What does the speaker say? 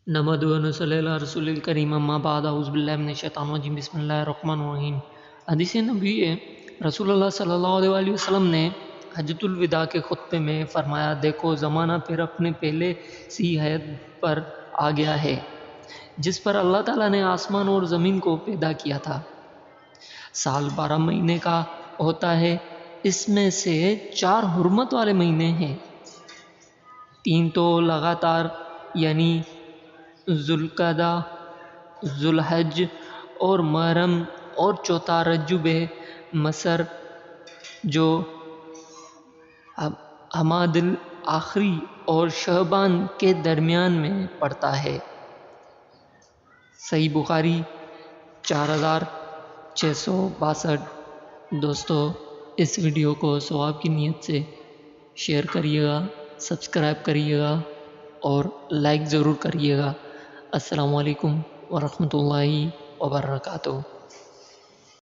نحمدہ و نصلی علی رسول الکریم اما بعد اعوذ باللہ من الشیطان الرجیم بسم اللہ الرحمن الرحیم۔ حدیث نبوی ہے، رسول اللہ صلی اللہ علیہ وآلہ وسلم نے حجۃ الوداع کے خطبے میں فرمایا، دیکھو زمانہ پھر اپنے پہلے سی حد پر آ گیا ہے جس پر اللہ تعالیٰ نے آسمان اور زمین کو پیدا کیا تھا۔ سال 12 مہینے کا ہوتا ہے، اس میں سے 4 حرمت والے مہینے ہیں، 3 تو لگاتار یعنی ذوالقعدہ، ذوالحج اور محرم، اور چوتھا رجب مسر جو حماد الآخری اور شعبان کے درمیان میں پڑتا ہے۔ صحیح بخاری 4662۔ دوستو، اس ویڈیو کو ثواب کی نیت سے شیئر کریے گا، سبسکرائب کریے گا اور لائک ضرور کریے گا۔ السلام علیکم ورحمۃ اللہ وبرکاتہ۔